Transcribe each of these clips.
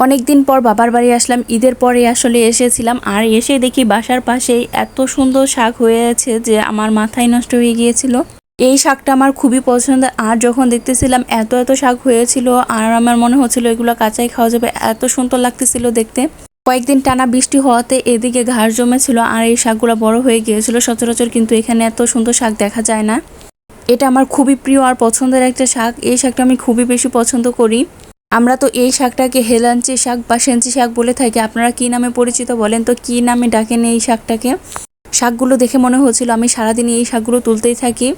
অনেক দিন পর বাবার বাড়ি আসলাম, ঈদের পরে আসলে এসেছিলাম। আর এসে দেখি বাসার পাশেই এত সুন্দর শাক হয়ে আছে যে আমার মাথায় নষ্ট হয়ে গিয়েছিল। এই শাকটা আমার খুবই পছন্দ। আর যখন দেখতেছিলাম এত এত শাক হয়েছিল, আর আমার মনে হচ্ছিল এগুলো কাঁচাই খাওয়া যাবে, এত সুন্দর লাগতেছিল দেখতে। কয়েকদিন টানা বৃষ্টি হওয়াতে এদিকে ঘাস জমেছিল আর এই শাকগুলো বড় হয়ে গিয়েছিল। সচরাচর কিন্তু এখানে এত সুন্দর শাক দেখা যায় না। এটা আমার খুবই প্রিয় আর পছন্দের একটা শাক। এই শাকটা আমি খুবই বেশি পছন্দ করি। আমরা তো এই শাকটাকে হেলাঞ্চি শাক বা সেঞ্চি শাক বলে থাকি। আপনারা কি নামে পরিচিত বলেন তো, কি নামে ডাকেন এই শাকটাকে? শাকগুলো দেখে মনে হচ্ছিল আমি সারাদিন এই শাকগুলো তুলতেই থাকি।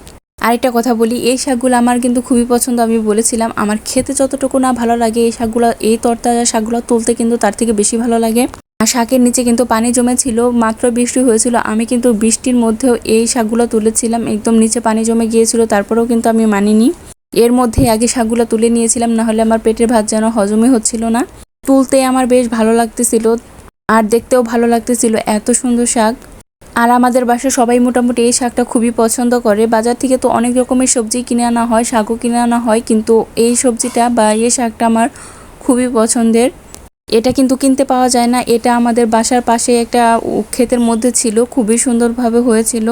আরেকটা কথা বলি, এই শাকগুলো আমার কিন্তু খুবই পছন্দ। আমি বলেছিলাম আমার খেতে যতটুকু না ভালো লাগে, এই শাকগুলো, এই তরতাজা শাকগুলো তুলতে কিন্তু তার থেকে বেশি ভালো লাগে। আর শাকের নিচে কিন্তু পানি জমেছিল, মাত্র বৃষ্টি হয়েছিল, আমি কিন্তু বৃষ্টির মধ্যেও এই শাকগুলো তুলেছিলাম। একদম নিচে পানি জমে গিয়েছিল, তারপরেও কিন্তু আমি মানিনি। এর মধ্যে আগে শাকগুলো তুলে নিয়েছিলাম, না হলে আমার পেটের ভাত যেন হজমই হচ্ছিল না। তুলতে আমার বেশ ভালো লাগতেছিল আর দেখতেও ভালো লাগতেছিল, এত সুন্দর শাক। আর আমাদের বাসায় সবাই মোটামুটি এই শাকটা খুবই পছন্দ করে। বাজার থেকে তো অনেক রকমের সবজি কিনে আনা হয়, শাকও কিনে আনা হয়, কিন্তু এই সবজিটা বা এই শাকটা আমার খুবই পছন্দের। এটা কিন্তু কিনতে পাওয়া যায় না, এটা আমাদের বাসার পাশে একটা ক্ষেতের মধ্যে ছিল, খুবই সুন্দরভাবে হয়েছিল।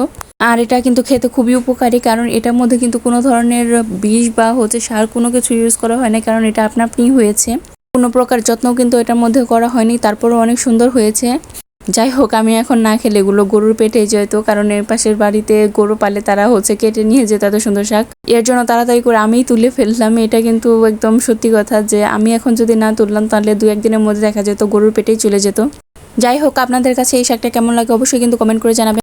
আর এটা কিন্তু খেতে খুবই উপকারী, কারণ এটার মধ্যে কিন্তু কোনো ধরনের বিষ বা সার কোনো কিছু ইউজ করা হয় না, কারণ এটা আপনা আপনিই হয়েছে। কোনো প্রকার যত্নও কিন্তু এটার মধ্যে করা হয়নি, তারপরও অনেক সুন্দর হয়েছে। যাই হোক, আমি এখন না খেলে এগুলো গরুর পেটে যেত, কারণ এর পাশের বাড়িতে গরু পালে, তারা কেটে নিয়ে যেত এত সুন্দর শাক। এর জন্য তাড়াতাড়ি করে আমিই তুলে ফেললাম। এটা কিন্তু একদম সত্যি কথা যে আমি এখন যদি না তুললাম তাহলে 2-1 দিনের মধ্যে দেখা যেত গরুর পেটেই চলে যেত। যাই হোক, আপনাদের কাছে এই শাকটা কেমন লাগে অবশ্যই কিন্তু কমেন্ট করে জানাবেন।